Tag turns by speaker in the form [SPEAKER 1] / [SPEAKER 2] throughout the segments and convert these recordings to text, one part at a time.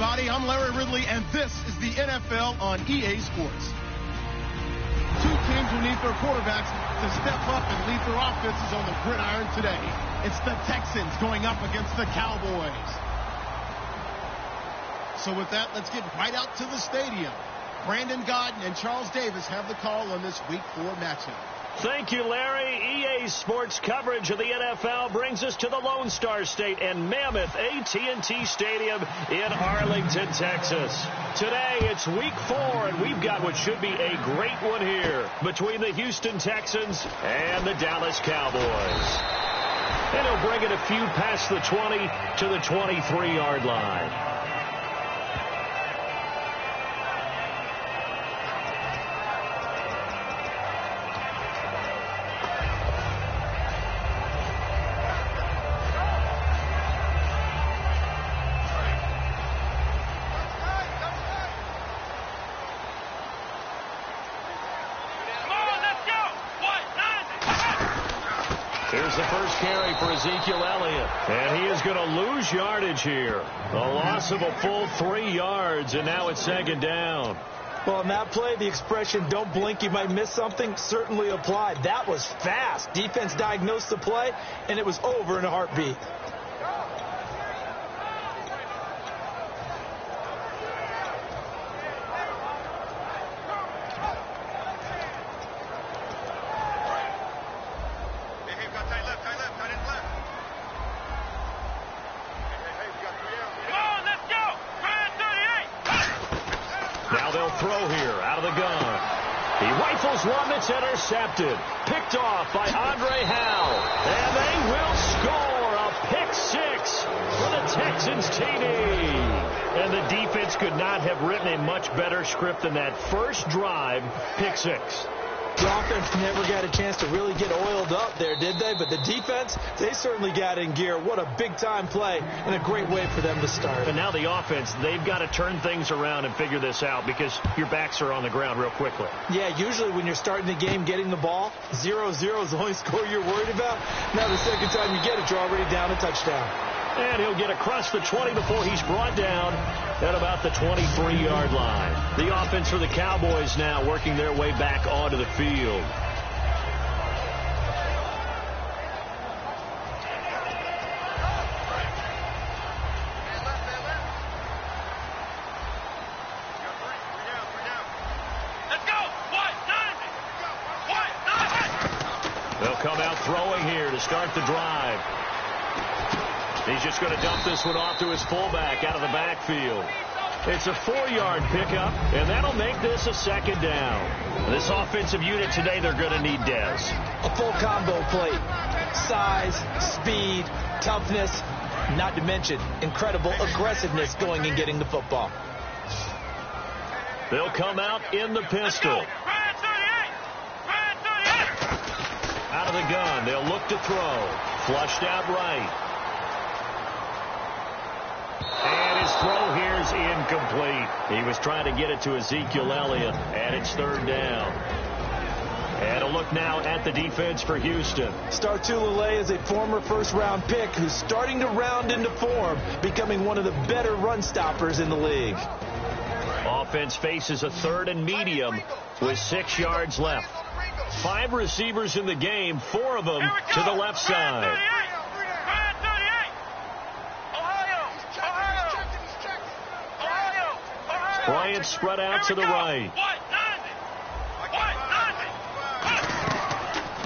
[SPEAKER 1] everybody. I'm Larry Ridley, and this is the NFL on EA Sports. Two teams who need their quarterbacks to step up and lead their offenses on the gridiron today. It's the Texans going up against the Cowboys. So with that, let's get right out to the stadium. Brandon Godden and Charles Davis have the call on this Week 4 matchup.
[SPEAKER 2] Thank you, Larry. EA Sports coverage of the NFL brings us to the Lone Star State and Mammoth AT&T Stadium in Arlington, Texas. Today, it's Week 4, and we've got what should be a great one here between the Houston Texans and the Dallas Cowboys. And he'll bring it a few past the 20 to the 23-yard line. Here's the first carry for Ezekiel Elliott, and he is going to lose yardage here. A loss of a full 3 yards, and now it's second down.
[SPEAKER 3] Well, on that play, the expression, don't blink, you might miss something, certainly applied. That was fast. Defense diagnosed the play, and it was over in a heartbeat.
[SPEAKER 2] Now they'll throw here out of the gun. He rifles one that's intercepted. Picked off by Andre Howell. And they will score a pick six for the Texans TD. And the defense could not have written a much better script than that first drive, pick six.
[SPEAKER 3] The offense never got a chance to really get oiled up there, did they? But the defense, they certainly got in gear. What a big-time play and a great way for them to start.
[SPEAKER 2] And now the offense, they've got to turn things around and figure this out because your backs are on the ground real quickly.
[SPEAKER 3] Yeah, usually when you're starting the game getting the ball, 0-0 is the only score you're worried about. Now the second time you get it, you're already down a touchdown.
[SPEAKER 2] And he'll get across the 20 before he's brought down at about the 23-yard line. The offense for the Cowboys now working their way back onto the field. They'll come out throwing here to start the drive. He's just going to dump this one off to his fullback out of the backfield. It's a 4-yard pickup, and that'll make this a second down. This offensive unit today, they're going to need Dez.
[SPEAKER 3] A full combo plate. Size, speed, toughness, not to mention incredible aggressiveness going and getting the football.
[SPEAKER 2] They'll come out in the pistol. Out of the gun, they'll look to throw. Flushed out right. And his throw here is incomplete. He was trying to get it to Ezekiel Elliott, and it's third down. And a look now at the defense for Houston.
[SPEAKER 3] Startulele is a former first-round pick who's starting to round into form, becoming one of the better run stoppers in the league.
[SPEAKER 2] Offense faces a 3rd and medium with 6 yards left. 5 receivers in the game, 4 of them to the left side. Bryant spread out to the right.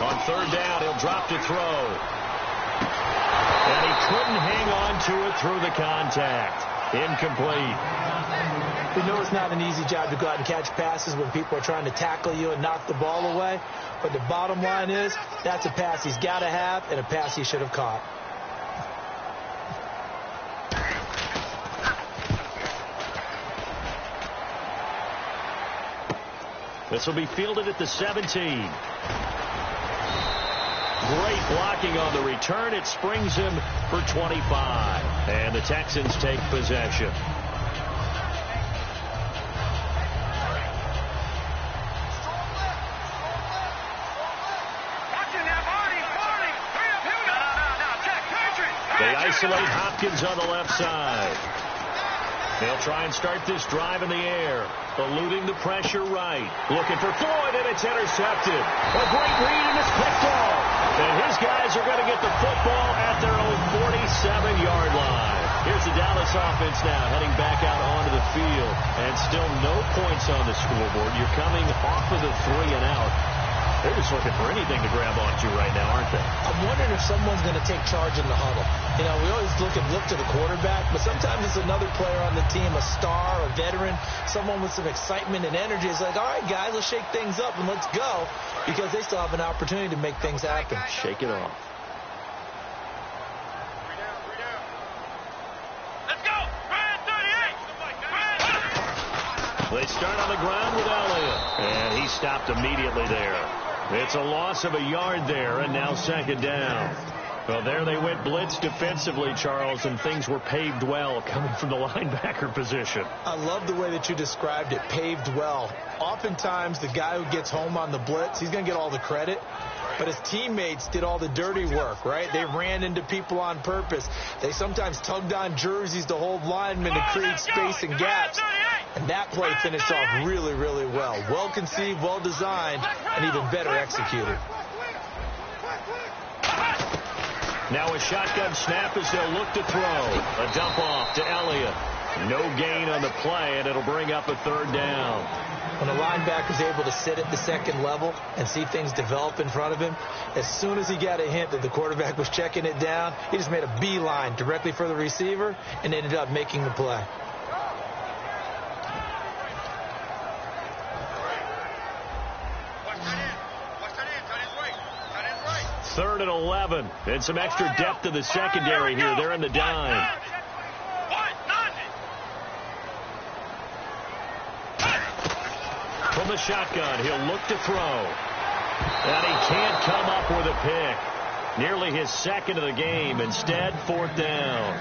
[SPEAKER 2] On 3rd down, he'll drop to throw. And he couldn't hang on to it through the contact. Incomplete.
[SPEAKER 3] We know it's not an easy job to go out and catch passes when people are trying to tackle you and knock the ball away. But the bottom line is, that's a pass he's got to have and a pass he should have caught.
[SPEAKER 2] This will be fielded at the 17. Great blocking on the return. It springs him for 25. And the Texans take possession. They isolate Hopkins on the left side. They'll try and start this drive in the air. Eluding the pressure right. Looking for Floyd, and it's intercepted. A great read, and it's picked off. And his guys are going to get the football at their own 47-yard line. Here's the Dallas offense now, heading back out onto the field. And still no points on the scoreboard. You're coming off of the 3-and-out. They're just looking for anything to grab onto right now, aren't they?
[SPEAKER 3] I'm wondering if someone's going to take charge in the huddle. You know, we always look to the quarterback, but sometimes it's another player on the team, a star, a veteran, someone with some excitement and energy. It's like, all right, guys, let's shake things up and let's go, because they still have an opportunity to make things happen.
[SPEAKER 2] Shake it off.
[SPEAKER 4] Let's go! 38!
[SPEAKER 2] They start on the ground with Elliott, and he stopped immediately there. It's a loss of a yard there, and now second down. Well, there they went blitz defensively, Charles, and things were paved well coming from the linebacker position.
[SPEAKER 3] I love the way that you described it, paved well. Oftentimes, the guy who gets home on the blitz, he's going to get all the credit. But his teammates did all the dirty work, right? They ran into people on purpose. They sometimes tugged on jerseys to hold linemen to create space and gaps. And that play finished off really, really well. Well conceived, well designed, and even better executed.
[SPEAKER 2] Now a shotgun snap as they'll look to throw. A dump off to Elliott. No gain on the play, and it'll bring up a third down.
[SPEAKER 3] When a linebacker's able to sit at the second level and see things develop in front of him, as soon as he got a hint that the quarterback was checking it down, he just made a beeline directly for the receiver and ended up making the play.
[SPEAKER 2] Third and 11. And some extra depth to the secondary here. They're in the dime. From the shotgun, he'll look to throw. And he can't come up with a pick. Nearly his second of the game. Instead, fourth down.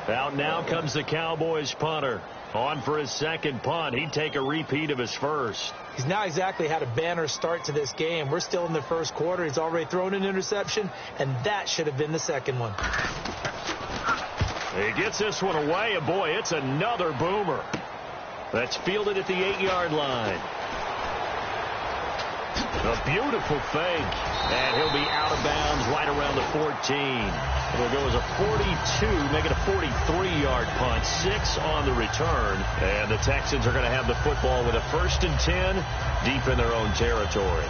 [SPEAKER 2] Out now comes the Cowboys punter. On for his second punt. He'd take a repeat of his first.
[SPEAKER 3] He's not exactly had a banner start to this game. We're still in the first quarter. He's already thrown an interception, and that should have been the second one.
[SPEAKER 2] He gets this one away, and boy, it's another boomer. That's fielded at the 8-yard line. A beautiful fake, and he'll be out of bounds right around the 14. It'll go as a 42, make it a 43-yard punt, 6 on the return, and the Texans are going to have the football with a 1st and 10 deep in their own territory.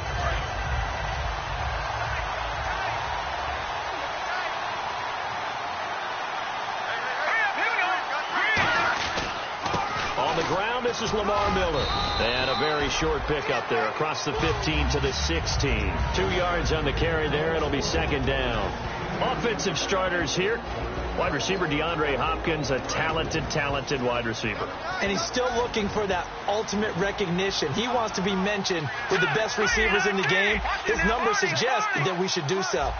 [SPEAKER 2] On the ground, this is Lamar Miller. And a very short pickup there across the 15 to the 16. 2 yards on the carry there. It'll be second down. Offensive starters here. Wide receiver DeAndre Hopkins, a talented wide receiver.
[SPEAKER 3] And he's still looking for that ultimate recognition. He wants to be mentioned with the best receivers in the game. His numbers suggest that we should do so.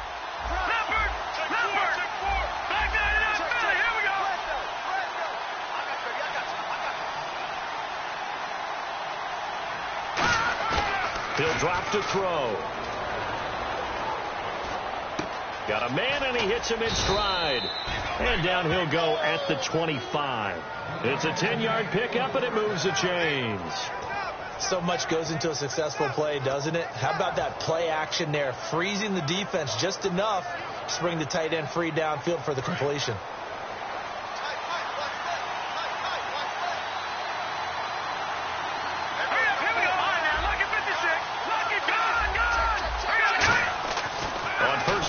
[SPEAKER 2] He'll drop to throw. Got a man, and he hits him in stride. And down he'll go at the 25. It's a 10-yard pickup, and it moves the chains.
[SPEAKER 3] So much goes into a successful play, doesn't it? How about that play action there? Freezing the defense just enough to bring the tight end free downfield for the completion.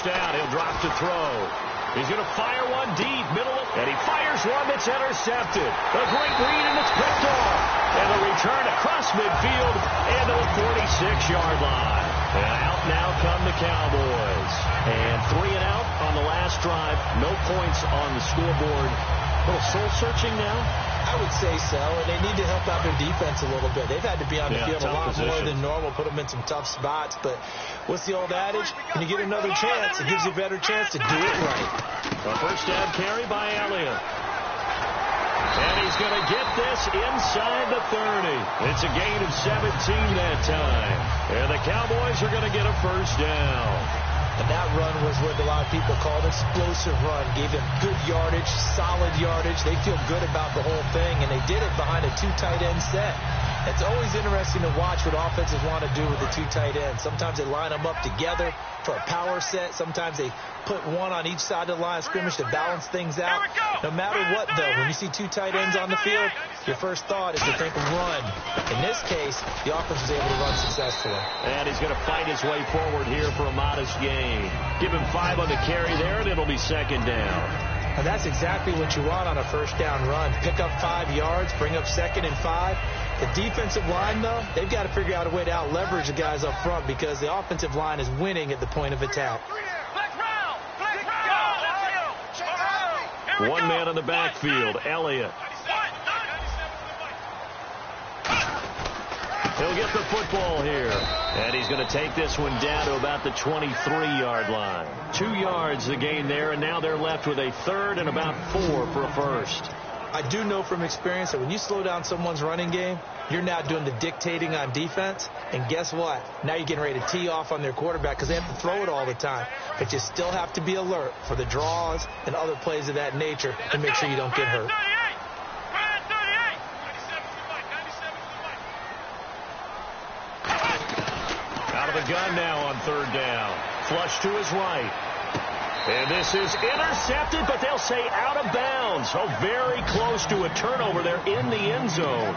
[SPEAKER 2] Down, he'll drop to throw. He's going to fire one deep, middle, and he fires one that's intercepted. A great read, and it's picked off. And the return across midfield and to the 46-yard line. And out now come the Cowboys. And 3 and out on the last drive. No points on the scoreboard. A little soul-searching now?
[SPEAKER 3] I would say so, and they need to help out their defense a little bit. They've had to be on the field a lot more than normal, put them in some tough spots. But what's the old adage? When you get another chance, it gives you a better chance to do it right.
[SPEAKER 2] A first down carry by Elliott. And he's going to get this inside the 30. It's a gain of 17 that time. And the Cowboys are going to get a first down.
[SPEAKER 3] And that run was what a lot of people called explosive run. Gave them good yardage, solid yardage. They feel good about the whole thing, and they did it behind a 2 tight end set. It's always interesting to watch what offenses want to do with the 2 tight ends. Sometimes they line them up together for a power set. Sometimes they put one on each side of the line of scrimmage to balance things out. No matter what, though, when you see 2 tight ends on the field, your first thought is to think of run. In this case, the offense was able to run successfully.
[SPEAKER 2] And he's going to fight his way forward here for a modest gain. Give him 5 on the carry there, and it'll be second down.
[SPEAKER 3] And that's exactly what you want on a first down run. Pick up 5 yards, bring up 2nd and 5. The defensive line, though, they've got to figure out a way to out-leverage the guys up front because the offensive line is winning at the point of attack.
[SPEAKER 2] One man in the backfield, Elliott. He'll get the football here. And he's going to take this one down to about the 23-yard line. 2 yards the gain there, and now they're left with a 3rd and about 4 for a first.
[SPEAKER 3] I do know from experience that when you slow down someone's running game, you're now doing the dictating on defense. And guess what? Now you're getting ready to tee off on their quarterback because they have to throw it all the time. But you still have to be alert for the draws and other plays of that nature to make sure you don't get hurt.
[SPEAKER 2] Out of the gun now on 3rd down. Flush to his right. And this is intercepted, but they'll say out of bounds. Oh, very close to a turnover there in the end zone.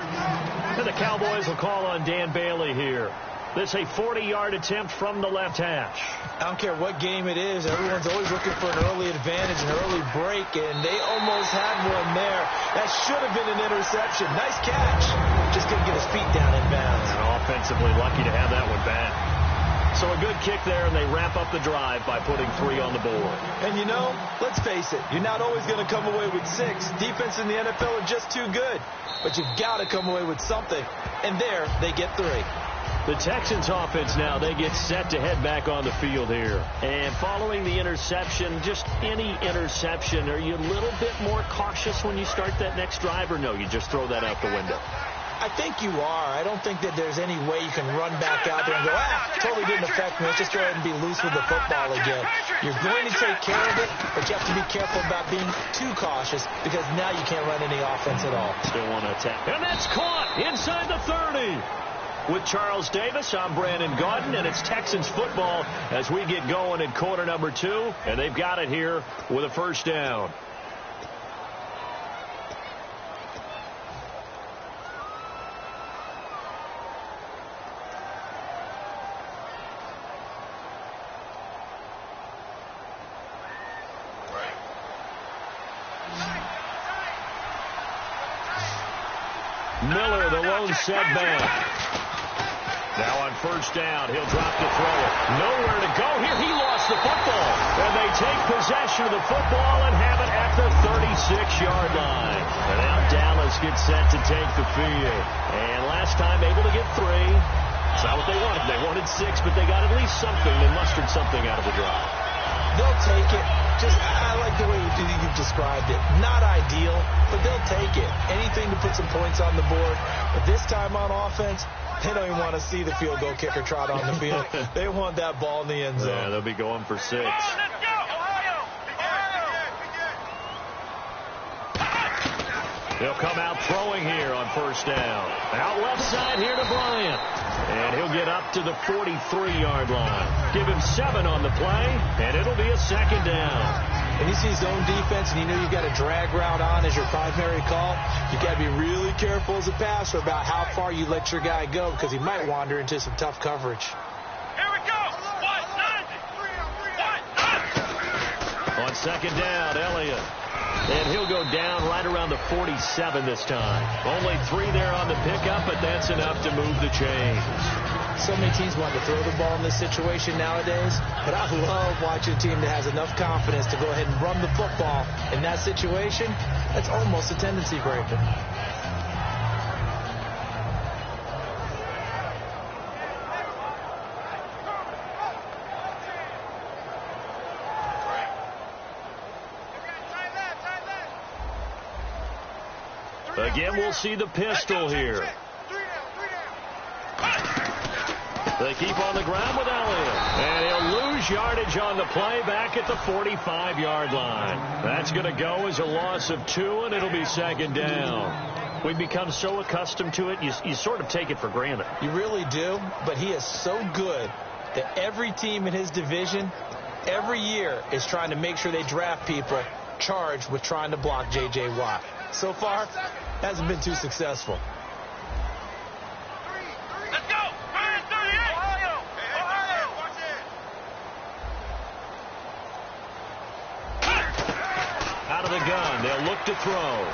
[SPEAKER 2] And the Cowboys will call on Dan Bailey here. This is a 40-yard attempt from the left hash.
[SPEAKER 3] I don't care what game it is. Everyone's always looking for an early advantage, an early break, and they almost had one there. That should have been an interception. Nice catch. Just couldn't get his feet down in bounds.
[SPEAKER 2] And offensively lucky to have that one back. So a good kick there, and they wrap up the drive by putting 3 on the board.
[SPEAKER 3] And, you know, let's face it, you're not always going to come away with 6. Defense in the NFL are just too good. But you've got to come away with something. And there, they get 3.
[SPEAKER 2] The Texans offense now, they get set to head back on the field here. And following the interception, just any interception, are you a little bit more cautious when you start that next drive, or no, you just throw that out the window?
[SPEAKER 3] I think you are. I don't think that there's any way you can run back out there and go, totally didn't affect me. Let's just go ahead and be loose with the football again. You're going to take care of it, but you have to be careful about being too cautious because now you can't run any offense at all.
[SPEAKER 2] Still want to attack. And that's caught inside the 30. With Charles Davis, I'm Brandon Gaudin, and it's Texans football as we get going in quarter number 2, and they've got it here with a first down. Miller, the lone setback. Now on first down, he'll drop to throw it. Nowhere to go here. He lost the football. And they take possession of the football and have it at the 36-yard line. And now Dallas gets set to take the field. And last time able to get 3. It's not what they wanted. They wanted 6, but they got at least something. They mustered something out of the drive.
[SPEAKER 3] They'll take it. I like the way you've described it. Not ideal, but they'll take it. Anything to put some points on the board. But this time on offense, they don't even want to see the field goal kicker trot on the field. They want that ball in the end zone.
[SPEAKER 2] Yeah, they'll be going for 6. They'll come out throwing here on first down. Out left side here to Bryant. And he'll get up to the 43-yard line. Give him 7 on the play, and it'll be a second down.
[SPEAKER 3] When you see zone defense and you know you've got a drag route on as your primary call, you've got to be really careful as a passer about how far you let your guy go because he might wander into some tough coverage.
[SPEAKER 4] Here we go.
[SPEAKER 2] On second down, Elliott. And he'll go down right around the 47 this time. Only 3 there on the pickup, but that's enough to move the chains.
[SPEAKER 3] So many teams want to throw the ball in this situation nowadays, but I love watching a team that has enough confidence to go ahead and run the football. In that situation, that's almost a tendency breaker.
[SPEAKER 2] Again, we'll see the pistol here. They keep on the ground with Elliott. And he'll lose lose yardage on the play back at the 45-yard line. That's going to go as a loss of 2, and it'll be second down. We've become so accustomed to it, you sort of take it for granted.
[SPEAKER 3] You really do, but he is so good that every team in his division every year is trying to make sure they draft people charged with trying to block J.J. Watt. So far, hasn't been too successful.
[SPEAKER 4] Let's go! 38! Ohio! Ohio! Watch it!
[SPEAKER 2] Out of the gun, they'll look to throw.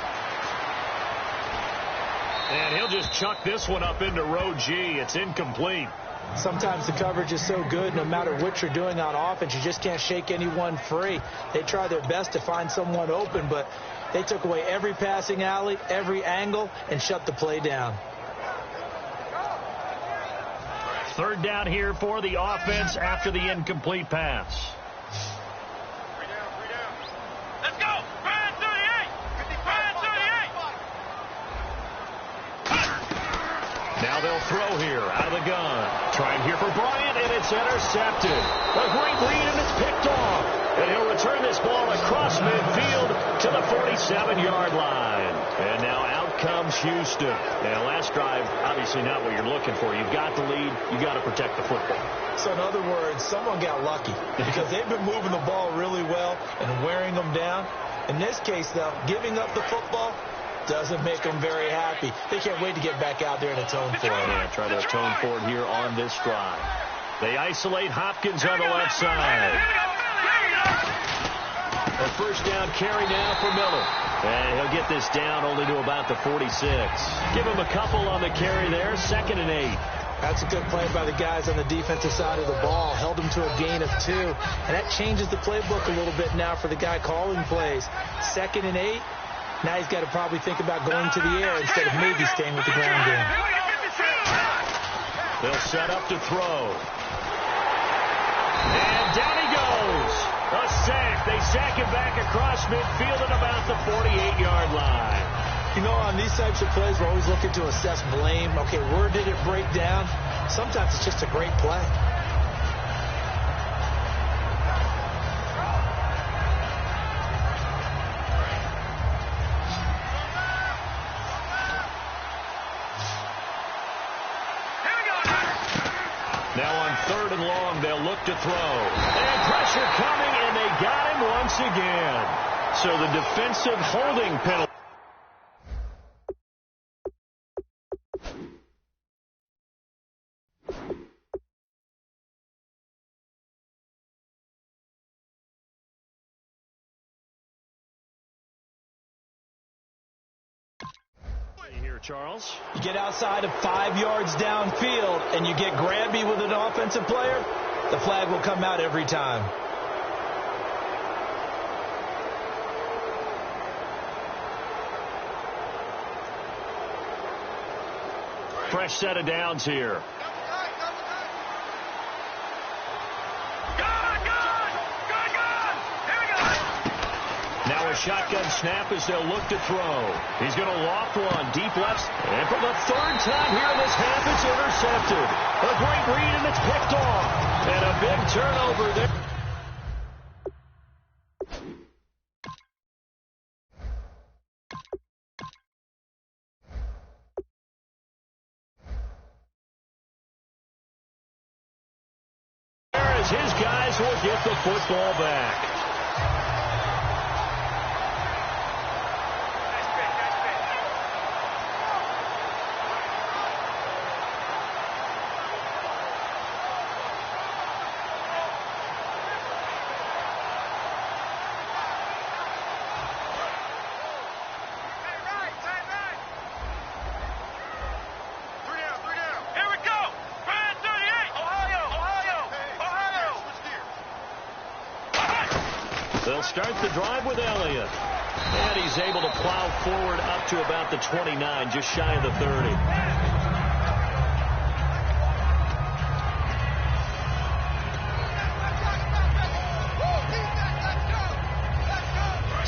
[SPEAKER 2] And he'll just chuck this one up into row G. It's incomplete.
[SPEAKER 3] Sometimes the coverage is so good, no matter what you're doing on offense, you just can't shake anyone free. They try their best to find someone open, but they took away every passing alley, every angle, and shut the play down.
[SPEAKER 2] Third down here for the offense after the incomplete pass.
[SPEAKER 4] Let's go! Brian 38! Brian 38!
[SPEAKER 2] Now they'll throw here out of the gun. Trying here for Bryant, and it's intercepted. A great read, and it's picked off. And he'll return this ball across midfield to the 47-yard line. And now out comes Houston. Now, last drive, obviously not what you're looking for. You've got the lead. You've got to protect the football.
[SPEAKER 3] So, in other words, someone got lucky because they've been moving the ball really well and wearing them down. In this case, though, giving up the football doesn't make them very happy. They can't wait to get back out there and atone for it.
[SPEAKER 2] Yeah, try to atone for it here on this drive. They isolate Hopkins on the left side. A first down carry now for Miller. And he'll get this down only to about the 46. Give him a couple on the carry there. 2nd and 8.
[SPEAKER 3] That's a good play by the guys on the defensive side of the ball. Held him to a gain of 2. And that changes the playbook a little bit now for the guy calling plays. 2nd and 8. Now he's got to probably think about going to the air instead of maybe staying with the ground game.
[SPEAKER 2] They'll set up to throw. And down he goes. A sack. They sack him back across midfield at about the 48-yard line.
[SPEAKER 3] You know, on these types of plays, we're always looking to assess blame. Okay, where did it break down? Sometimes it's just a great play.
[SPEAKER 2] Now on 3rd and long, they'll look to throw. And pressure coming, and they got him once again. So the defensive holding penalty. Here, Charles.
[SPEAKER 3] You get outside of 5 yards downfield and you get grabby with an offensive player, the flag will come out every time.
[SPEAKER 2] Fresh set of downs here. Now a shotgun snap as they'll look to throw. He's going to loft one deep left. And for the 3rd time here in this half, it's intercepted. A great read, and it's picked off. And a big turnover there. As his guys will get the football back. They'll start the drive with Elliott. And he's able to plow forward up to about the 29, just shy of the 30.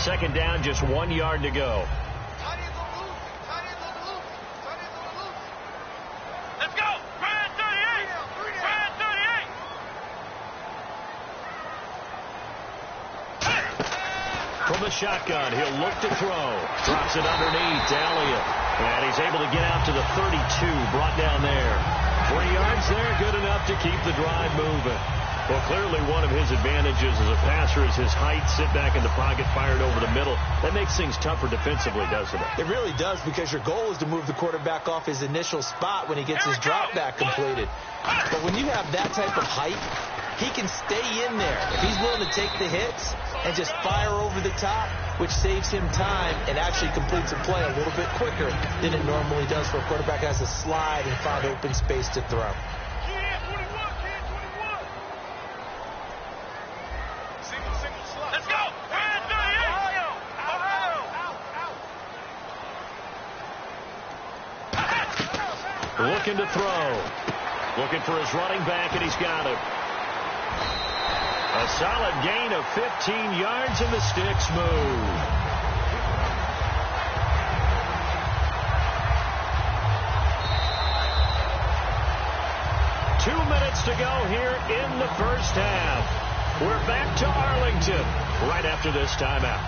[SPEAKER 2] Second down, just 1 yard to go.
[SPEAKER 4] Let's go! Brian 38! Brian 38!
[SPEAKER 2] the shotgun. He'll look to throw. Drops it underneath to Elliott. And he's able to get out to the 32. Brought down there. 3 yards there. Good enough to keep the drive moving. Well, clearly one of his advantages as a passer is his height. Sit back in the pocket, fired over the middle. That makes things tougher defensively, doesn't it?
[SPEAKER 3] It really does, because your goal is to move the quarterback off his initial spot when he gets his drop back completed. But when you have that type of height, he can stay in there. If he's willing to take the hits and just fire over the top, which saves him time and actually completes a play a little bit quicker than it normally does for a quarterback that has to slide and find open space to throw.
[SPEAKER 2] Looking to throw. Looking for his running back, and he's got it. A solid gain of 15 yards, and the sticks move. Two minutes to go here in the first half. We're back to Arlington right after this timeout.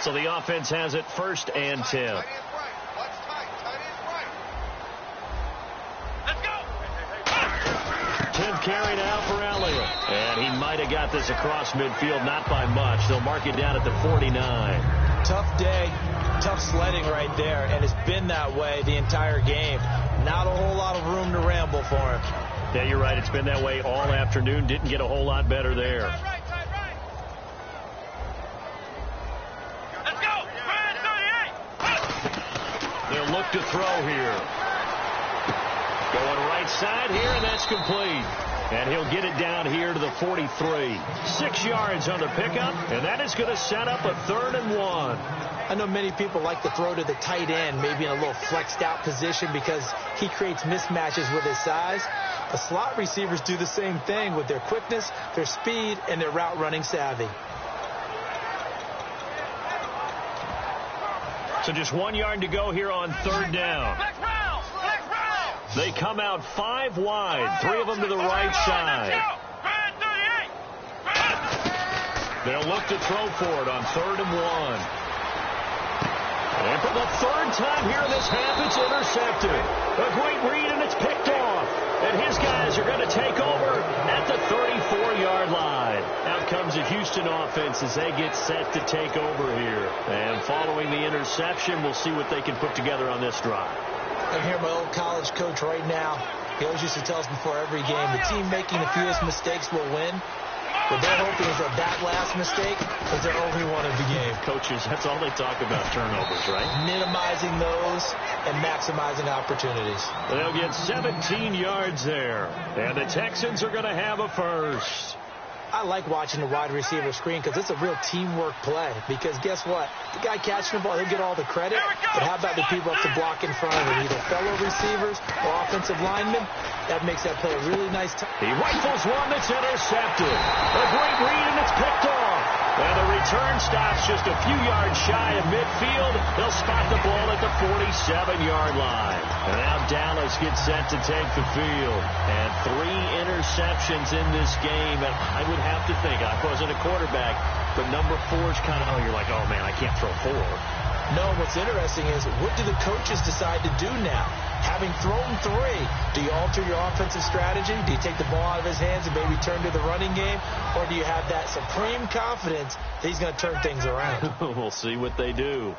[SPEAKER 2] So the offense has it 1st and 10. Carry now for Elliott. And he might have got this across midfield, not by much. They'll mark it down at the 49.
[SPEAKER 3] Tough day, tough sledding right there, and it's been that way the entire game. Not a whole lot of room to ramble for him.
[SPEAKER 2] Yeah, you're right. It's been that way all afternoon. Didn't get a whole lot better there.
[SPEAKER 4] Let's go.
[SPEAKER 2] They'll look to throw here. Going right side here, and that's complete. And he'll get it down here to the 43. 6 yards on the pickup, and that is going to set up a 3rd and 1.
[SPEAKER 3] I know many people like to throw to the tight end, maybe in a little flexed out position because he creates mismatches with his size. The slot receivers do the same thing with their quickness, their speed, and their route running savvy.
[SPEAKER 2] So just 1 yard to go here on 3rd down. They come out 5 wide, 3 of them to the right side. They'll look to throw for it on 3rd and 1. And for the 3rd time here in this half, it's intercepted. A great read, and it's picked off. And his guys are going to take over at the 34-yard line. Out comes the Houston offense as they get set to take over here. And following the interception, we'll see what they can put together on this drive.
[SPEAKER 3] I hear my old college coach right now. He always used to tell us before every game, the team making the fewest mistakes will win. What they're hoping is that last mistake is their only one of the game.
[SPEAKER 2] Coaches, that's all they talk about, turnovers, right?
[SPEAKER 3] Minimizing those and maximizing opportunities.
[SPEAKER 2] They'll get 17 yards there. And the Texans are going to have a first.
[SPEAKER 3] I like watching the wide receiver screen because it's a real teamwork play. Because guess what? The guy catching the ball, he'll get all the credit. But how about the people up to block in front of him? Either fellow receivers or offensive linemen. That makes that play a really nice time.
[SPEAKER 2] He rifles one that's intercepted. A great read, and it's picked off. And the return stops just a few yards shy of midfield. They'll spot the ball at the 47-yard line. And now Dallas gets set to take the field. And 3 interceptions in this game. And I would have to think, I wasn't a quarterback, but number 4 is kind of, you're like, oh, man, I can't throw 4.
[SPEAKER 3] No, what's interesting is what do the coaches decide to do now? Having thrown 3, do you alter your offensive strategy? Do you take the ball out of his hands and maybe turn to the running game? Or do you have that supreme confidence that he's going to turn things around?
[SPEAKER 2] We'll see what they do.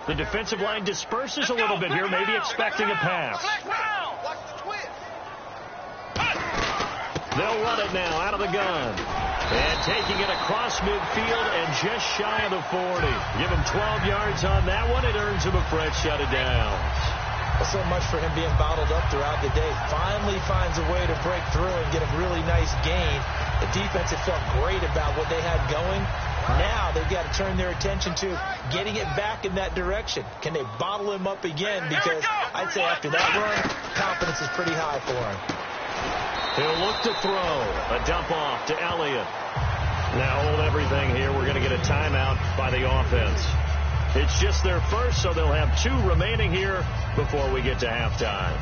[SPEAKER 2] The defensive line disperses a little bit here, maybe expecting a pass. They'll run it now out of the gun. And taking it across midfield and just shy of the 40. Give him 12 yards on that one. It earns him a fresh set of downs.
[SPEAKER 3] Well, so much for him being bottled up throughout the day. Finally finds a way to break through and get a really nice gain. The defense had felt great about what they had going. Now they've got to turn their attention to getting it back in that direction. Can they bottle him up again? Because I'd say after that run, confidence is pretty high for him.
[SPEAKER 2] He'll look to throw. A dump off to Elliott. Now hold everything here. We're going to get a timeout by the offense. It's just their first, so they'll have 2 remaining here before we get to halftime.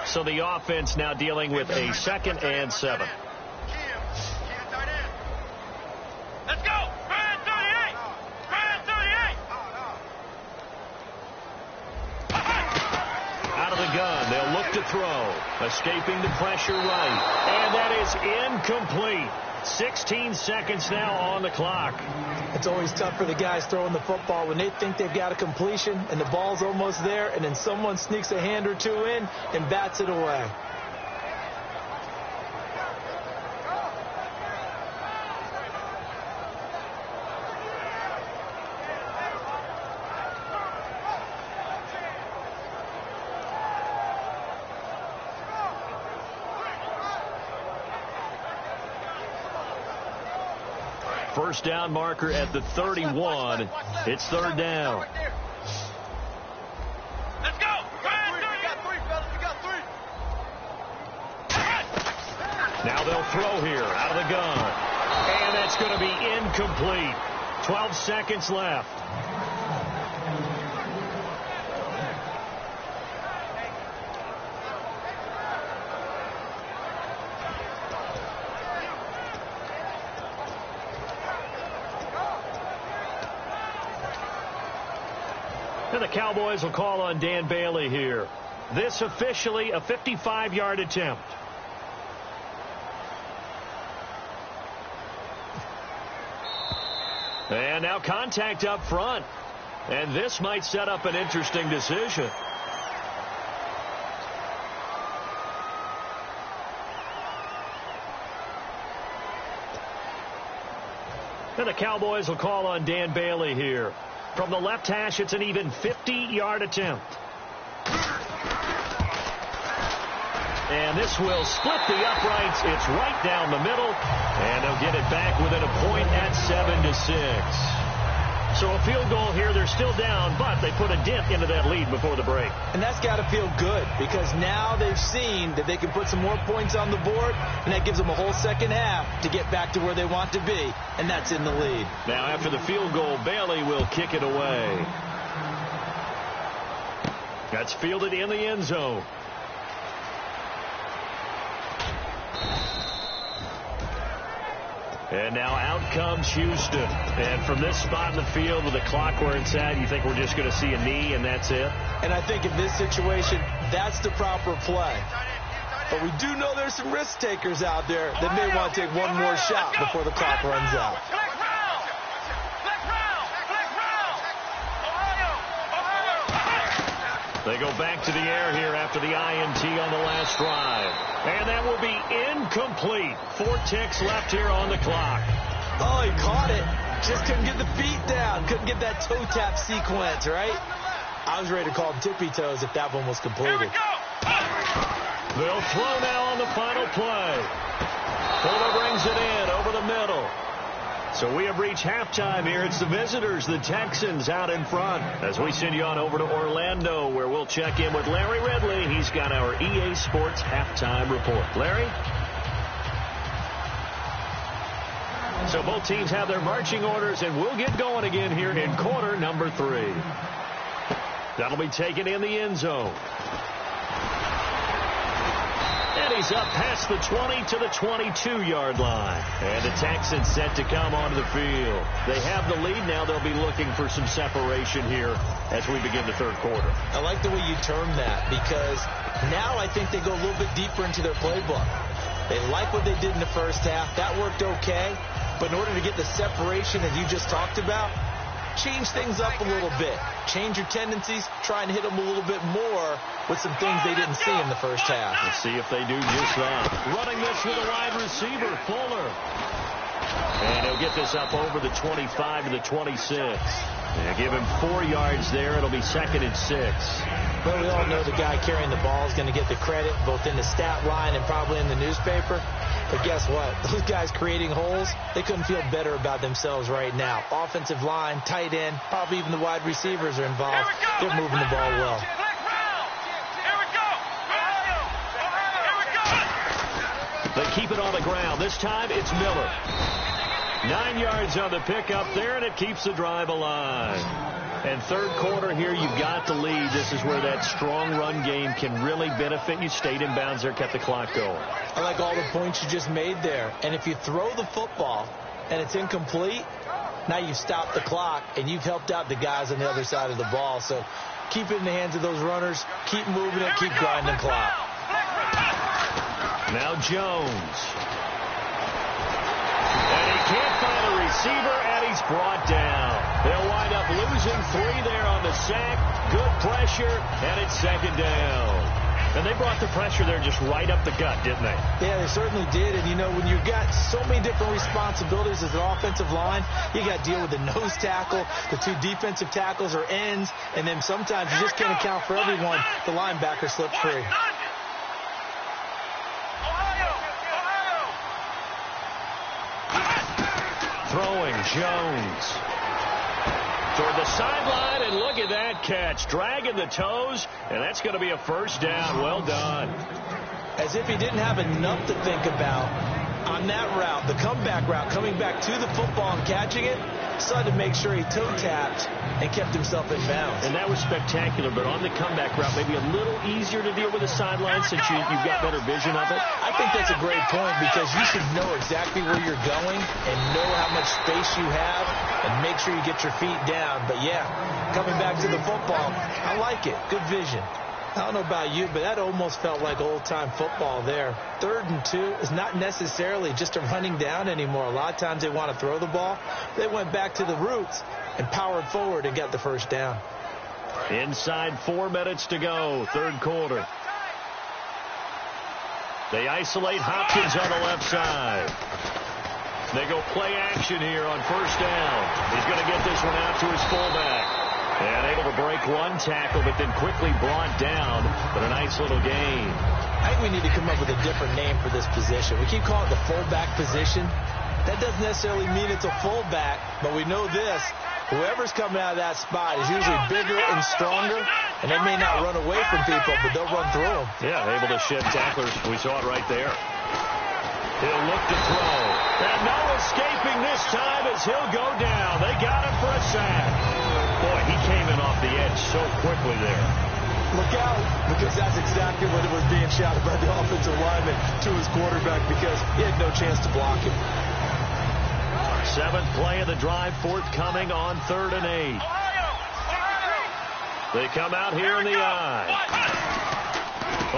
[SPEAKER 2] So the offense now dealing with a 2nd and 7.
[SPEAKER 4] Let's go! Ryan 38! Ryan 38!
[SPEAKER 2] Out of the gun, they'll look to throw. Escaping the pressure right. And that is incomplete. 16 seconds now on the clock.
[SPEAKER 3] It's always tough for the guys throwing the football when they think they've got a completion and the ball's almost there, and then someone sneaks a hand or 2 in and bats it away.
[SPEAKER 2] First down marker at the 31. It's 3rd down.
[SPEAKER 4] Let's go! Ryan 38! We got 3, fellas. We got 3.
[SPEAKER 2] Now they'll throw here out of the gun. And that's going to be incomplete. 12 seconds left. And the Cowboys will call on Dan Bailey here. This officially a 55-yard attempt. And now contact up front. And this might set up an interesting decision. And the Cowboys will call on Dan Bailey here. From the left hash, it's an even 50-yard attempt. And this will split the uprights. It's right down the middle. And they'll get it back within a point at 7-6. So a field goal here. They're still down, but they put a dent into that lead before the break.
[SPEAKER 3] And that's got to feel good because now they've seen that they can put some more points on the board, and that gives them a whole second half to get back to where they want to be, and that's in the lead.
[SPEAKER 2] Now after the field goal, Bailey will kick it away. That's fielded in the end zone. And now out comes Houston. And from this spot in the field with the clock where it's at, you think we're just going to see a knee and that's it?
[SPEAKER 3] And I think in this situation, that's the proper play. But we do know there's some risk takers out there that may want to take one more shot before the clock runs out.
[SPEAKER 2] They go back to the air here after the INT on the last drive. And that will be incomplete. 4 ticks left here on the clock.
[SPEAKER 3] Oh, he caught it. Just couldn't get the feet down. Couldn't get that toe tap sequence, right? I was ready to call him tippy toes if that one was completed.
[SPEAKER 2] They'll throw now on the final play. Fuller brings it in over the middle. So we have reached halftime here. It's the visitors, the Texans, out in front. As we send you on over to Orlando, where we'll check in with Larry Ridley. He's got our EA Sports halftime report. Larry? So both teams have their marching orders, and we'll get going again here in quarter number 3. That'll be taken in the end zone. And he's up past the 20 to the 22-yard line. And the Texans set to come onto the field. They have the lead now. They'll be looking for some separation here as we begin the third quarter.
[SPEAKER 3] I like the way you term that because now I think they go a little bit deeper into their playbook. They like what they did in the first half. That worked okay. But in order to get the separation that you just talked about, change things up a little bit. Change your tendencies. Try and hit them a little bit more with some things they didn't see in the first half.
[SPEAKER 2] Let's see if they do just that. Running this with a wide receiver, Fuller. And he'll get this up over the 25 to the 26. They give him 4 yards there. It'll be 2nd and 6.
[SPEAKER 3] Well, we all know the guy carrying the ball is going to get the credit, both in the stat line and probably in the newspaper. But guess what? Those guys creating holes, they couldn't feel better about themselves right now. Offensive line, tight end, probably even the wide receivers are involved. They're moving the ball well.
[SPEAKER 2] They keep it on the ground. This time it's Miller. 9 yards on the pickup there, and it keeps the drive alive. And third quarter here, you've got the lead. This is where that strong run game can really benefit you. Stayed in bounds there, kept the clock going.
[SPEAKER 3] I like all the points you just made there. And if you throw the football and it's incomplete, now you've stopped the clock and you've helped out the guys on the other side of the ball. So keep it in the hands of those runners. Keep moving it. Keep grinding clock.
[SPEAKER 2] Now Jones. And he can't find a receiver, and he's brought down. They'll wind up losing 3 there on the sack. Good pressure, and it's 2nd down. And they brought the pressure there just right up the gut, didn't they?
[SPEAKER 3] Yeah, they certainly did. And, you know, when you've got so many different responsibilities as an offensive line, you got to deal with the nose tackle, the 2 defensive tackles or ends, and then sometimes you just can't account for everyone. The linebacker slips free.
[SPEAKER 2] Throwing Jones toward the sideline, and look at that catch. Dragging the toes, and that's going to be a 1st down. Well done.
[SPEAKER 3] As if he didn't have enough to think about on that route, the comeback route, coming back to the football and catching it, decided to make sure he toe-tapped and kept himself in bounds.
[SPEAKER 2] And that was spectacular, but on the comeback route, maybe a little easier to deal with the sideline since you've got better vision of it.
[SPEAKER 3] I think that's a great point because you should know exactly where you're going and know how much space you have and make sure you get your feet down. But, yeah, coming back to the football, I like it. Good vision. I don't know about you, but that almost felt like old-time football there. 3rd and 2 is not necessarily just a running down anymore. A lot of times they want to throw the ball. They went back to the roots and powered forward and got the 1st down.
[SPEAKER 2] Inside 4 minutes to go, 3rd quarter. They isolate Hopkins on the left side. They go play action here on 1st down. He's going to get this one out to his fullback. And able to break 1 tackle, but then quickly brought down. But a nice little gain.
[SPEAKER 3] I think we need to come up with a different name for this position. We keep calling it the fullback position. That doesn't necessarily mean it's a fullback, but we know this. Whoever's coming out of that spot is usually bigger and stronger, and they may not run away from people, but they'll run through them.
[SPEAKER 2] Yeah, able to shed tacklers. We saw it right there. He'll look to throw. And no escaping this time as he'll go down. They got him for a sack. Boy, he came in off the edge so quickly there.
[SPEAKER 3] Look out, because that's exactly what it was being shouted by the offensive lineman to his quarterback because he had no chance to block him.
[SPEAKER 2] 7th play of the drive, forthcoming on 3rd and 8. They come out here in the eye.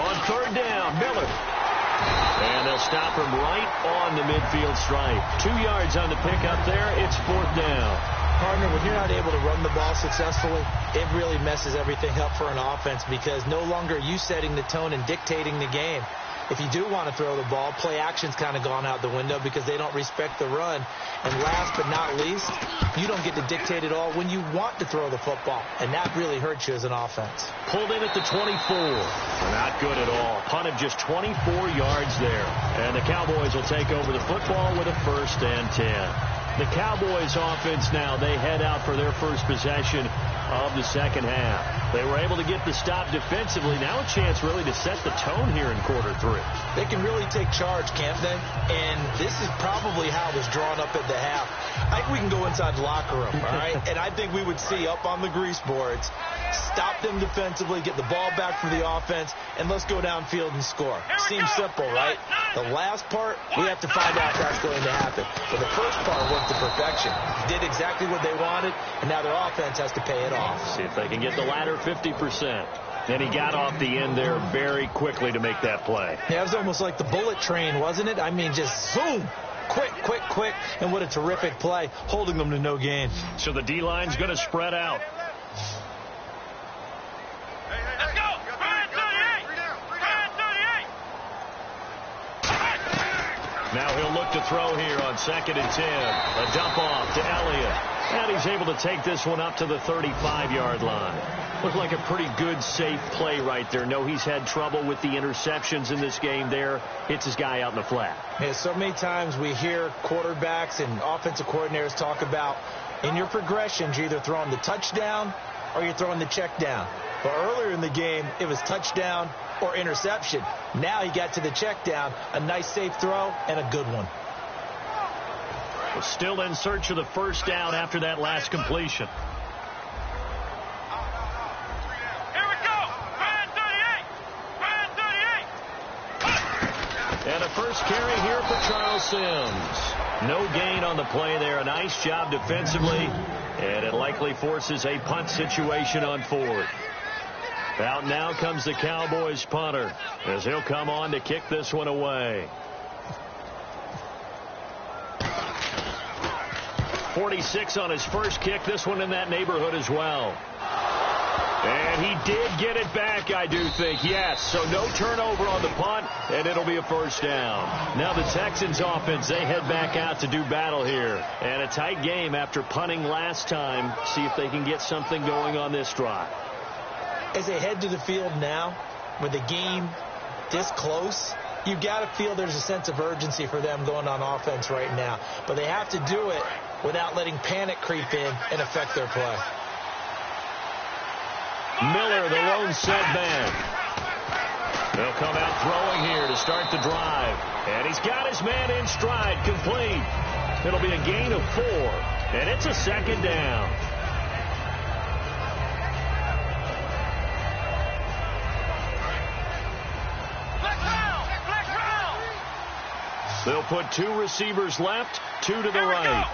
[SPEAKER 2] On 3rd down, Miller. And they'll stop him right on the midfield stripe. 2 yards on the pickup there. It's 4th down.
[SPEAKER 3] Partner, when you're not able to run the ball successfully, it really messes everything up for an offense because no longer are you setting the tone and dictating the game. If you do want to throw the ball, play action's kind of gone out the window because they don't respect the run. And last but not least, you don't get to dictate it all when you want to throw the football. And that really hurts you as an offense.
[SPEAKER 2] Pulled in at the 24. Not good at all. Punted just 24 yards there. And the Cowboys will take over the football with a 1st and 10. The Cowboys offense now, they head out for their first possession of the 2nd half. They were able to get the stop defensively. Now a chance really to set the tone here in quarter 3.
[SPEAKER 3] They can really take charge, can't they? And this is probably how it was drawn up at the half. I think we can go inside the locker room, all right? And I think we would see up on the grease boards, stop them defensively, get the ball back for the offense, and let's go downfield and score. Seems simple, right? The last part, we have to find out if that's going to happen. But the first part went to perfection. Did exactly what they wanted, and now their offense has to pay it off.
[SPEAKER 2] See if they can get the latter 50%. Then he got off the end there very quickly to make that play.
[SPEAKER 3] Yeah, it was almost like the bullet train, wasn't it? I mean, just boom. Quick, quick, quick. And what a terrific play, holding them to no gain.
[SPEAKER 2] So the D-line's going to spread out.
[SPEAKER 4] Let's go. 38.
[SPEAKER 2] Now he'll look to throw here on 2nd and 10. A dump off to Elliott. And he's able to take this one up to the 35-yard line. Looked like a pretty good, safe play right there. No, he's had trouble with the interceptions in this game there. Hits his guy out in the flat.
[SPEAKER 3] Yeah, so many times we hear quarterbacks and offensive coordinators talk about in your progressions, you're either throwing the touchdown or you're throwing the check down. But earlier in the game, it was touchdown or interception. Now he got to the check down, a nice safe throw, and a good one.
[SPEAKER 2] We're still in search of the first down after that last completion.
[SPEAKER 4] Here we go. Man 38.
[SPEAKER 2] And a first carry here for Charles Sims. No gain on the play there. A nice job defensively. And it likely forces a punt situation on fourth. Out now comes the Cowboys punter as he'll come on to kick this one away. 46 on his first kick. This one in that neighborhood as well. And he did get it back, I do think. Yes, so no turnover on the punt, and it'll be a first down. Now the Texans offense, they head back out to do battle here. And a tight game after punting last time. See if they can get something going on this drive.
[SPEAKER 3] As they head to the field now, with the game this close, you've got to feel there's a sense of urgency for them going on offense right now. But they have to do it without letting panic creep in and affect their play.
[SPEAKER 2] Miller, the lone set back. They'll come out throwing here to start the drive. And he's got his man in stride, complete. It'll be a gain of 4, and it's a second down. They'll put 2 receivers left, 2 to the right.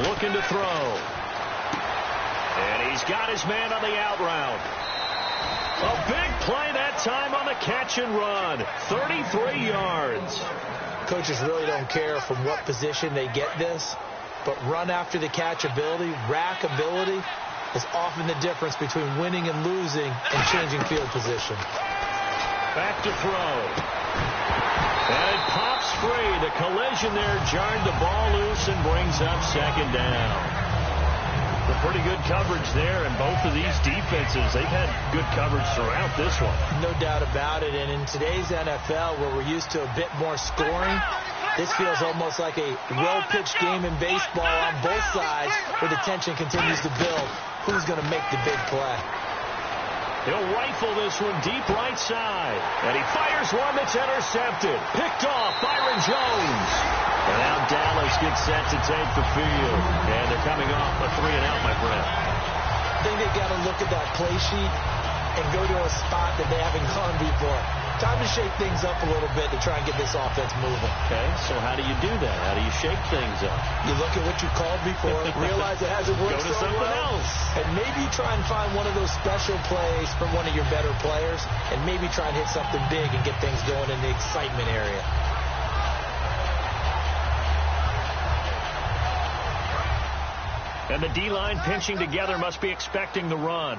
[SPEAKER 2] Looking to throw. And he's got his man on the out route. A big play that time on the catch and run. 33 yards.
[SPEAKER 3] Coaches really don't care from what position they get this, but run after the catch ability, rack ability, is often the difference between winning and losing and changing field position.
[SPEAKER 2] Back to throw. And it pops free. The collision there jarred the ball loose and brings up second down. Pretty good coverage there, and both of these defenses, they've had good coverage throughout this one.
[SPEAKER 3] No doubt about it, and in today's NFL, where we're used to a bit more scoring, this feels almost like a well-pitched game in baseball on both sides, where the tension continues to build. Who's going to make the big play?
[SPEAKER 2] He'll rifle this one deep right side, and he fires one that's intercepted. Picked off, Byron Jones. And now Dallas gets set to take the field. And they're coming off a 3-and-out, my friend.
[SPEAKER 3] I think they've got to look at that play sheet and go to a spot that they haven't gone before. Time to shake things up a little bit to try and get this offense moving.
[SPEAKER 2] Okay, so how do you do that? How do you shake things up?
[SPEAKER 3] You look at what you called before, realize it hasn't worked
[SPEAKER 2] so
[SPEAKER 3] something
[SPEAKER 2] well,
[SPEAKER 3] else. And maybe try and find one of those special plays from one of your better players, and maybe try and hit something big and get things going in the excitement area.
[SPEAKER 2] And the D-line pinching together must be expecting the run.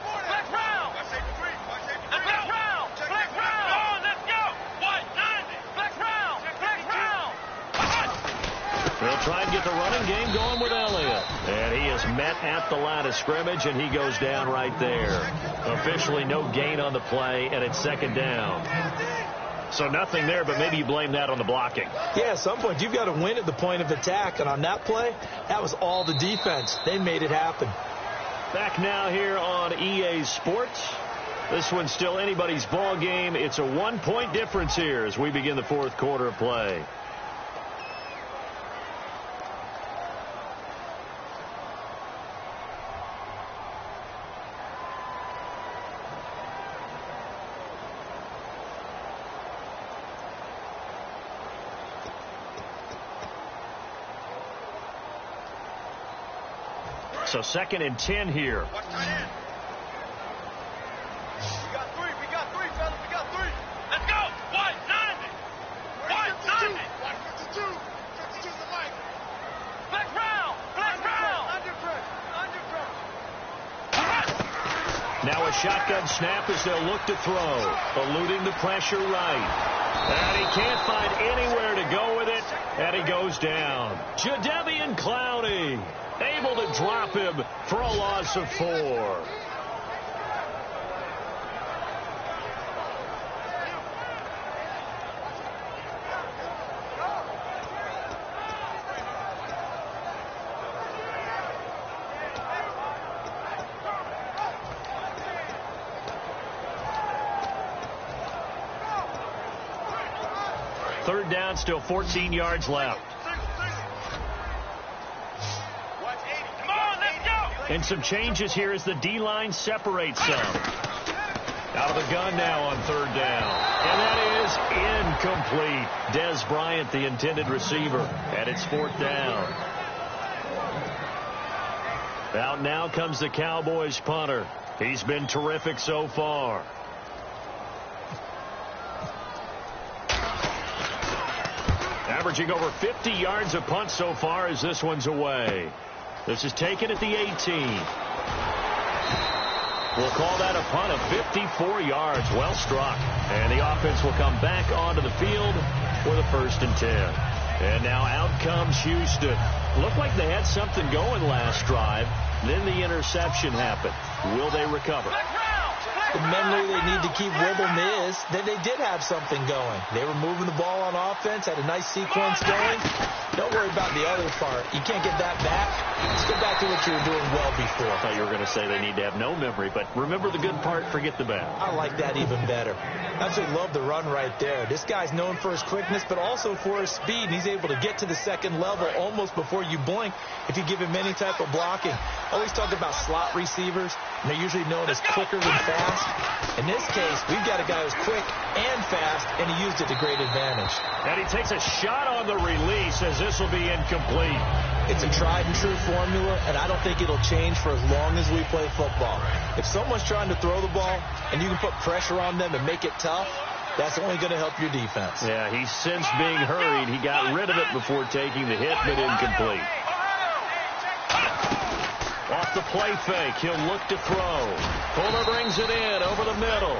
[SPEAKER 4] Black round. Black round. Black round. Oh, let's go. White 90. Black round. Black round.
[SPEAKER 2] They'll try and get the running game going with Elliott. And he is met at the line of scrimmage, and he goes down right there. Officially no gain on the play, and it's second down. So nothing there, but maybe you blame that on the blocking.
[SPEAKER 3] Yeah, at some point, you've got to win at the point of attack. And on that play, that was all the defense. They made it happen.
[SPEAKER 2] Back now here on EA Sports. This one's still anybody's ball game. It's a 1-point difference here as we begin the fourth quarter of play. So 2nd and 10 here.
[SPEAKER 4] We got 3. We got 3, fellas. We got 3. Let's go. White 90. White 90. White 52. 52 the mic. Black round. Black round. Under pressure. Under pressure.
[SPEAKER 2] Now a shotgun snap as they'll look to throw. Eluding the pressure right. And he can't find anywhere to go with it, and he goes down. Jadeveon Clowney able to drop him for a loss of 4. Third down, still 14 yards left. And some changes here as the D-line separates some. Out of the gun now on third down. And that is incomplete. Dez Bryant, the intended receiver, and it's fourth down. Out now comes the Cowboys punter. He's been terrific so far. Averaging over 50 yards a punt so far as this one's away. This is taken at the 18. We'll call that a punt of 54 yards. Well struck. And the offense will come back onto the field for the 1st and 10. And now out comes Houston. Looked like they had something going last drive. Then the interception happened. Will they recover?
[SPEAKER 3] The memory they need to keep with them is that they did have something going. They were moving the ball on offense, had a nice sequence going. Don't worry about the other part. You can't get that back. Let's get back to what you were doing well before.
[SPEAKER 2] I thought you were going to say they need to have no memory, but remember the good part, forget the bad.
[SPEAKER 3] I like that even better. Absolutely love the run right there. This guy's known for his quickness, but also for his speed. He's able to get to the second level almost before you blink if you give him any type of blocking. I always talk about slot receivers, and they're usually known as quicker than fast. In this case, we've got a guy who's quick and fast, and he used it to great advantage.
[SPEAKER 2] And he takes a shot on the release as this will be incomplete.
[SPEAKER 3] It's a tried and true formula, and I don't think it'll change for as long as we play football. If someone's trying to throw the ball and you can put pressure on them and make it tough, that's only going to help your defense.
[SPEAKER 2] Yeah, he's since being hurried. He got rid of it before taking the hit, but incomplete. Off the play fake, he'll look to throw. Fuller brings it in over the middle.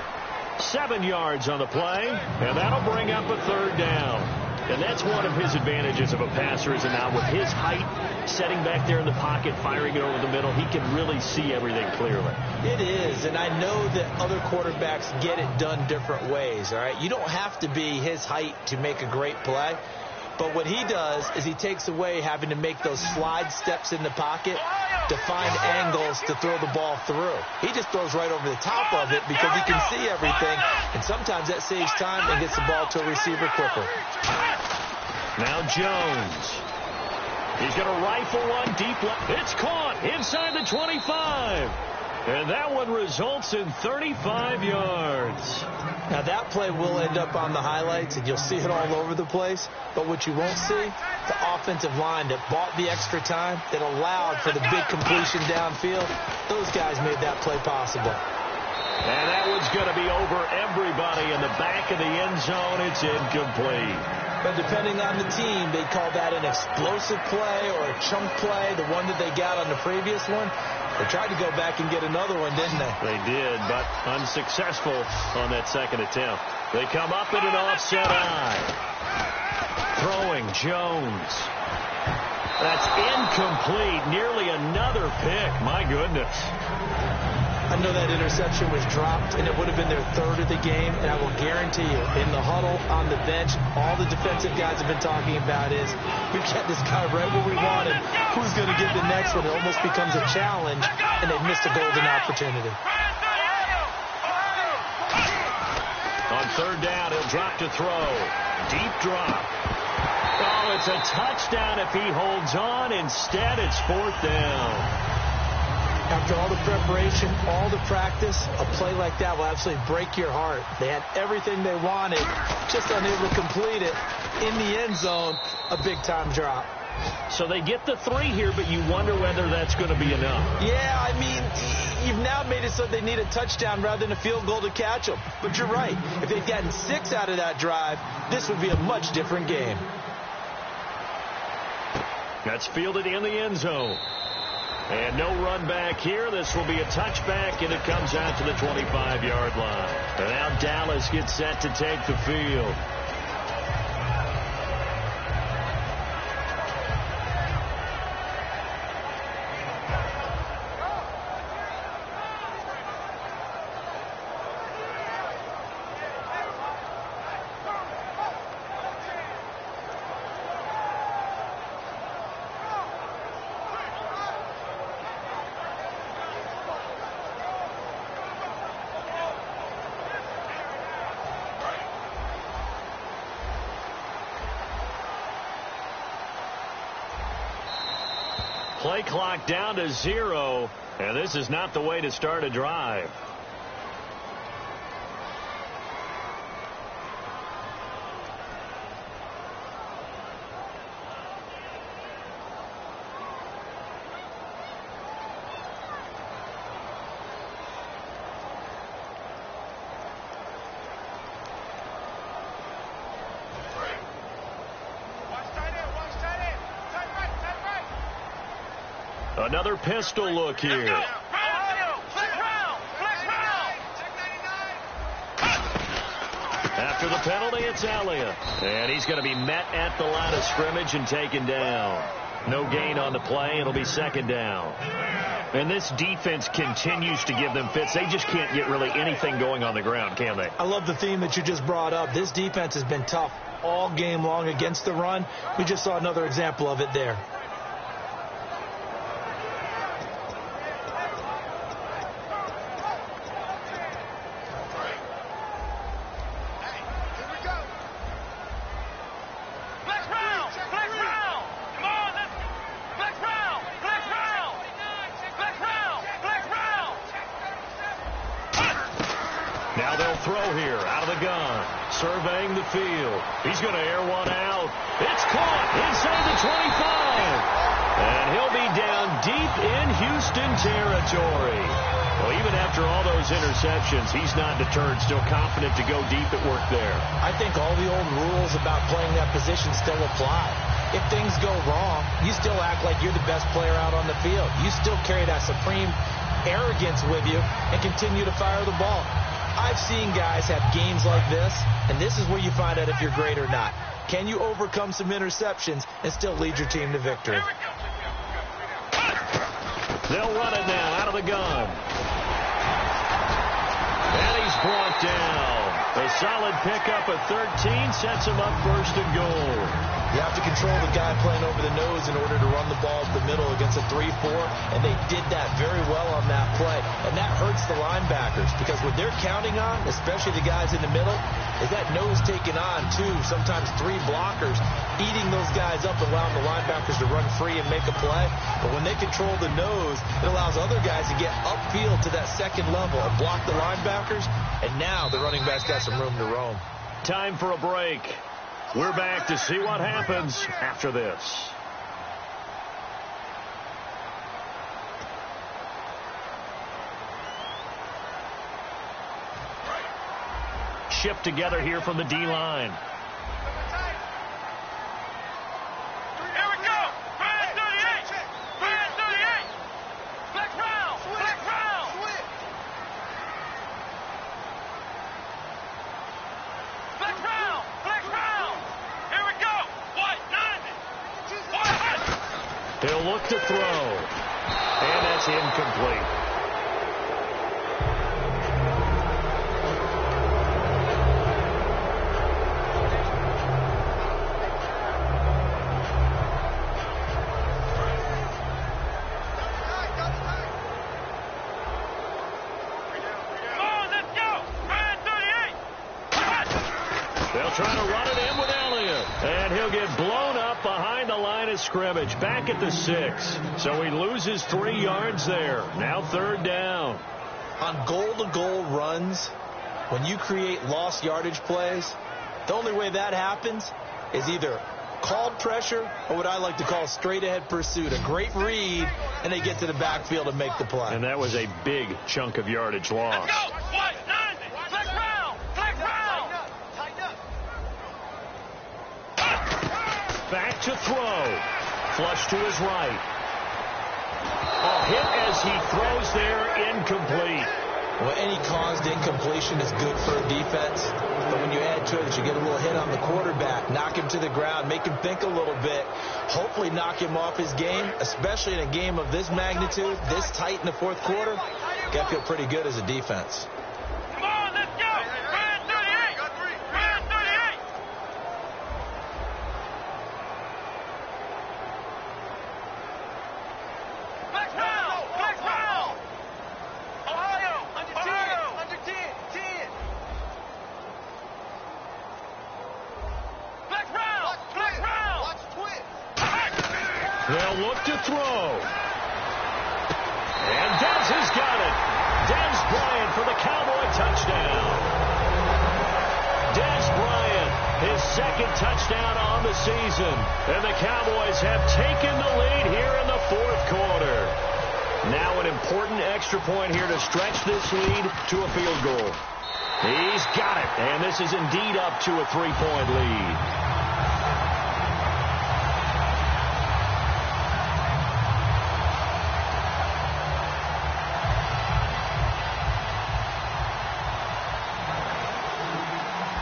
[SPEAKER 2] 7 yards on the play, and that'll bring up a third down. And that's one of his advantages of a passer, is now with his height, setting back there in the pocket, firing it over the middle, he can really see everything clearly.
[SPEAKER 3] It is, and I know that other quarterbacks get it done different ways, all right? You don't have to be his height to make a great play. But what he does is he takes away having to make those slide steps in the pocket to find angles to throw the ball through. He just throws right over the top of it because he can see everything, and sometimes that saves time and gets the ball to a receiver quicker.
[SPEAKER 2] Now Jones. He's going to rifle one deep left. It's caught inside the 25. And that one results in 35 yards.
[SPEAKER 3] Now, that play will end up on the highlights, and you'll see it all over the place. But what you won't see, the offensive line that bought the extra time, that allowed for the big completion downfield, those guys made that play possible.
[SPEAKER 2] And that one's going to be over everybody in the back of the end zone. It's incomplete.
[SPEAKER 3] But depending on the team, they call that an explosive play or a chunk play, the one that they got on the previous one. They tried to go back and get another one, didn't they?
[SPEAKER 2] They did, but unsuccessful on that second attempt. They come up in an offset eye. Throwing Jones. That's incomplete. Nearly another pick. My goodness.
[SPEAKER 3] I know that interception was dropped, and it would have been their third of the game, and I will guarantee you, in the huddle, on the bench, all the defensive guys have been talking about is, we've got this guy right where we want him. Who's going to get the next one? It almost becomes a challenge, and they've missed a golden opportunity.
[SPEAKER 2] On third down, he'll drop to throw. Deep drop. Oh, it's a touchdown if he holds on. Instead, it's fourth down.
[SPEAKER 3] After all the preparation, all the practice, a play like that will absolutely break your heart. They had everything they wanted, just unable to complete it. In the end zone, a big-time drop.
[SPEAKER 2] So they get the 3 here, but you wonder whether that's going to be enough.
[SPEAKER 3] Yeah, I mean, you've now made it so they need a touchdown rather than a field goal to catch them. But you're right. If they'd gotten 6 out of that drive, this would be a much different game.
[SPEAKER 2] That's fielded in the end zone. And no run back here. This will be a touchback, and it comes out to the 25-yard line. And now Dallas gets set to take the field. Play clock down to 0, and this is not the way to start a drive. Another pistol look here. After the penalty, it's Elliott. And he's going to be met at the line of scrimmage and taken down. No gain on the play. It'll be second down. And this defense continues to give them fits. They just can't get really anything going on the ground, can they?
[SPEAKER 3] I love the theme that you just brought up. This defense has been tough all game long against the run. We just saw another example of it there.
[SPEAKER 2] Now they'll throw here out of the gun. Surveying the field. He's going to air one out. It's caught inside the 25. And he'll be down deep in Houston territory. Well, even after all those interceptions, he's not deterred, still confident to go deep at work there.
[SPEAKER 3] I think all the old rules about playing that position still apply. If things go wrong, you still act like you're the best player out on the field. You still carry that supreme arrogance with you and continue to fire the ball. I've seen guys have games like this, and this is where you find out if you're great or not. Can you overcome some interceptions and still lead your team to victory?
[SPEAKER 2] They'll run it now out of the gun. And he's brought down. A solid pickup of 13 sets him up first and goal.
[SPEAKER 3] You have to control the guy playing over the nose in order to run the ball up the middle against a 3-4, and they did that very well on that play. And that hurts the linebackers because what they're counting on, especially the guys in the middle, is that nose taking on 2, sometimes 3 blockers, eating those guys up, allowing the linebackers to run free and make a play. But when they control the nose, it allows other guys to get upfield to that second level and block the linebackers, and now the running back's got some room to roam.
[SPEAKER 2] Time for a break. We're back to see what happens after this. Shipped together here from the D-line. He'll look to throw. And that's incomplete. They'll try to run it in with Elliott. And he'll get blown up behind the line of scrimmage. Back at the 6. So he loses 3 yards there. Now third down.
[SPEAKER 3] On goal-to-goal runs, when you create lost yardage plays, the only way that happens is either called pressure or what I like to call straight-ahead pursuit. A great read, and they get to the backfield and make the play.
[SPEAKER 2] And that was a big chunk of yardage lost. Back to throw. Flush to his right. Oh, Hit as he throws there, incomplete.
[SPEAKER 3] Well, any caused incompletion is good for a defense. But when you add to it that you get a little hit on the quarterback, knock him to the ground, make him think a little bit, hopefully knock him off his game, especially in a game of this magnitude, this tight in the fourth quarter, got to feel pretty good as a defense.
[SPEAKER 4] Come on, let's go. Ryan 38. Ryan 38. Flex round. Flex round. Ohio. Under 10. Under 10. 10. Flex round. Flex round. Watch twist.
[SPEAKER 2] They'll look to throw. And Dez has got it. Dez Bryant for the Cowboy touchdown. Dez Bryant, his second touchdown on the season. And the Cowboys have taken the lead here in the fourth quarter. Now an important extra point here to stretch this lead to a field goal. He's got it. And this is indeed up to a 3-point lead.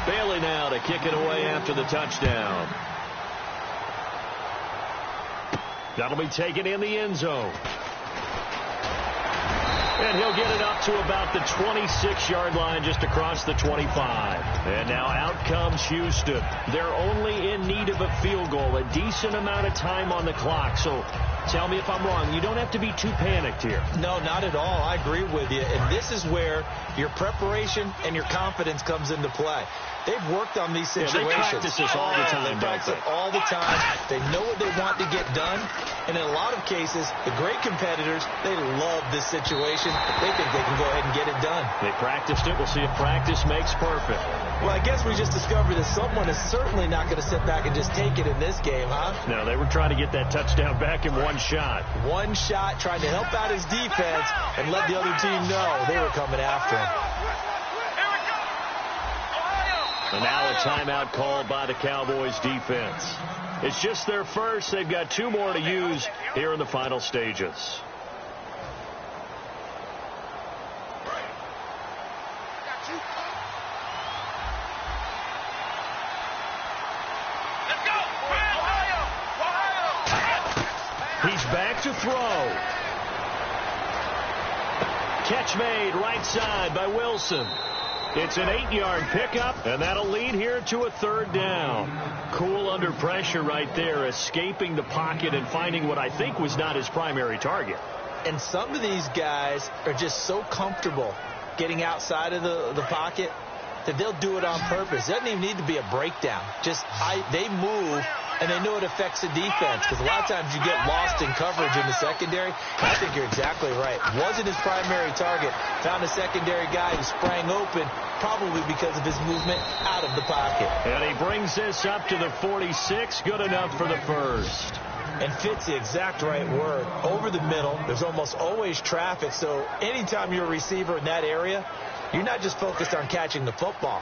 [SPEAKER 2] Bailey now to kick it away after the touchdown. That'll be taken in the end zone. And he'll get it up to about the 26-yard line, just across the 25. And now out comes Houston. They're only in need of a field goal, a decent amount of time on the clock. So tell me if I'm wrong. You don't have to be too panicked here.
[SPEAKER 3] No, not at all. I agree with you. And this is where your preparation and your confidence comes into play. They've worked on these situations.
[SPEAKER 2] They practice this all the time.
[SPEAKER 3] They practice it all the time. They know what they want to get done. And in a lot of cases, the great competitors, they love this situation. They think they can go ahead and get it done.
[SPEAKER 2] They practiced it. We'll see if practice makes perfect.
[SPEAKER 3] Well, I guess we just discovered that someone is certainly not going to sit back and just take it in this game, huh?
[SPEAKER 2] No, they were trying to get that touchdown back in one shot.
[SPEAKER 3] One shot, trying to help out his defense and let the other team know they were coming after him.
[SPEAKER 2] And now a timeout called by the Cowboys defense. It's just their first. They've got two more to use here in the final stages. He's back to throw. Catch made right side by Wilson. It's an 8-yard pickup, and that'll lead here to a third down. Cool under pressure right there, escaping the pocket and finding what I think was not his primary target.
[SPEAKER 3] And some of these guys are just so comfortable getting outside of the pocket that they'll do it on purpose. It doesn't even need to be a breakdown. They move, and they know it affects the defense, because a lot of times you get lost in coverage in the secondary. I think you're exactly right. Wasn't his primary target. Found a secondary guy who sprang open, probably because of his movement out of the pocket.
[SPEAKER 2] And he brings this up to the 46. Good enough for the first.
[SPEAKER 3] And fits the exact right word. Over the middle, there's almost always traffic, so anytime you're a receiver in that area, you're not just focused on catching the football.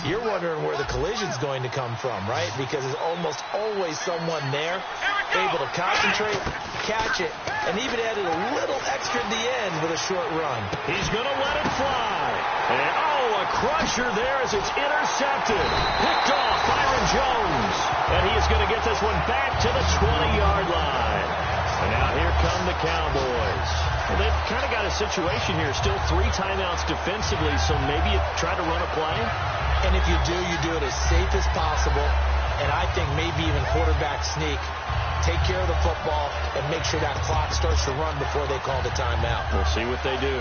[SPEAKER 3] You're wondering where the collision's going to come from, right? Because there's almost always someone there able to concentrate, catch it, and even added a little extra at the end with a short run.
[SPEAKER 2] He's going to let it fly. And, a crusher there as it's intercepted. Picked off Byron Jones. And he is going to get this one back to the 20-yard line. And now here come the Cowboys. Well, they've kind of got a situation here. Still 3 timeouts defensively, so maybe you try to run a play.
[SPEAKER 3] And if you do it as safe as possible. And I think maybe even quarterback sneak. Take care of the football and make sure that clock starts to run before they call the timeout.
[SPEAKER 2] We'll see what they do.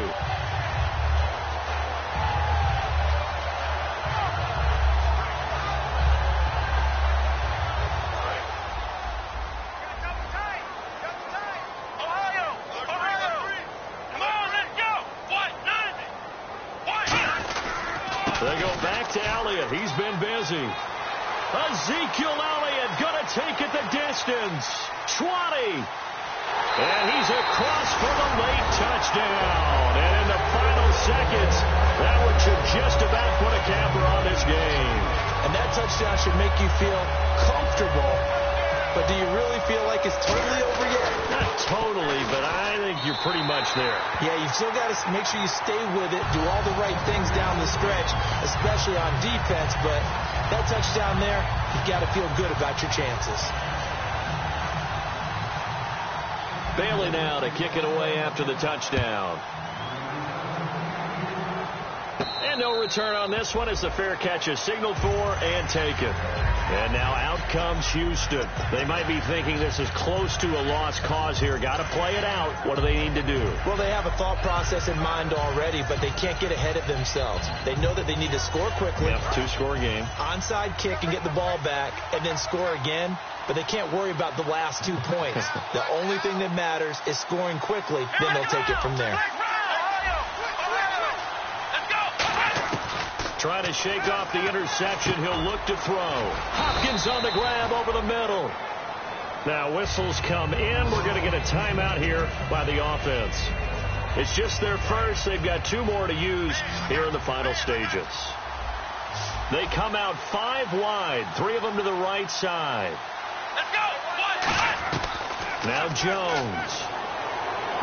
[SPEAKER 2] They go back to Elliott. He's been busy. Ezekiel Elliott going to take it the distance. 20. And he's across for the late touchdown. And in the final seconds, that one should just about put a capper on this game.
[SPEAKER 3] And that touchdown should make you feel comfortable but do you really feel like it's totally over yet?
[SPEAKER 2] Not totally, but I think you're pretty much there.
[SPEAKER 3] Yeah, you've still got to make sure you stay with it, do all the right things down the stretch, especially on defense, but that touchdown there, you've got to feel good about your chances.
[SPEAKER 2] Bailey now to kick it away after the touchdown. And no return on this one as the fair catch is signaled for and taken. And now out comes Houston. They might be thinking this is close to a lost cause here. Got to play it out. What do they need to do?
[SPEAKER 3] Well, they have a thought process in mind already, but they can't get ahead of themselves. They know that they need to score quickly.
[SPEAKER 2] Yep, two-score game.
[SPEAKER 3] Onside kick and get the ball back and then score again. But they can't worry about the last 2 points. The only thing that matters is scoring quickly. Then they'll take it from there.
[SPEAKER 2] Trying to shake off the interception. He'll look to throw. Hopkins on the grab over the middle. Now whistles come in. We're going to get a timeout here by the offense. It's just their first. They've got 2 more to use here in the final stages. They come out 5 wide. 3 of them to the right side.
[SPEAKER 4] Let's go.
[SPEAKER 2] Now Jones.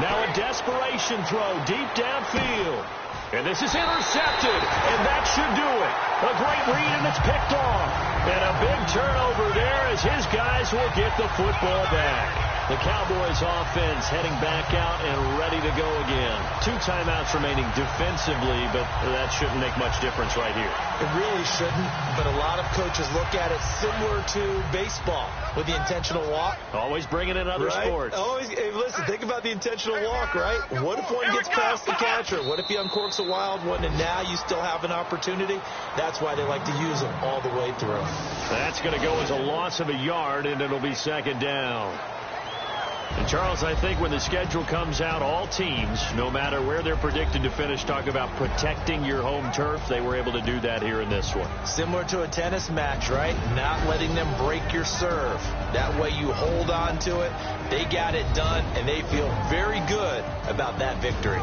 [SPEAKER 2] Now a desperation throw deep downfield. And this is intercepted, and that should do it. A great read, and it's picked off. And a big turnover there as his guys will get the football back. The Cowboys offense heading back out and ready to go again. 2 timeouts remaining defensively, but that shouldn't make much difference right here.
[SPEAKER 3] It really shouldn't, but a lot of coaches look at it similar to baseball with the intentional walk.
[SPEAKER 2] Always bringing in other sports.
[SPEAKER 3] Always, hey, listen, think about the intentional walk, right? What if one gets past the catcher? What if he uncorks a wild one and now you still have an opportunity? That's why they like to use them all the way through.
[SPEAKER 2] That's going to go as a loss of a yard, and it'll be 2nd down. And, Charles, I think when the schedule comes out, all teams, no matter where they're predicted to finish, talk about protecting your home turf. They were able to do that here in this one.
[SPEAKER 3] Similar to a tennis match, right? Not letting them break your serve. That way you hold on to it. They got it done, and they feel very good about that victory.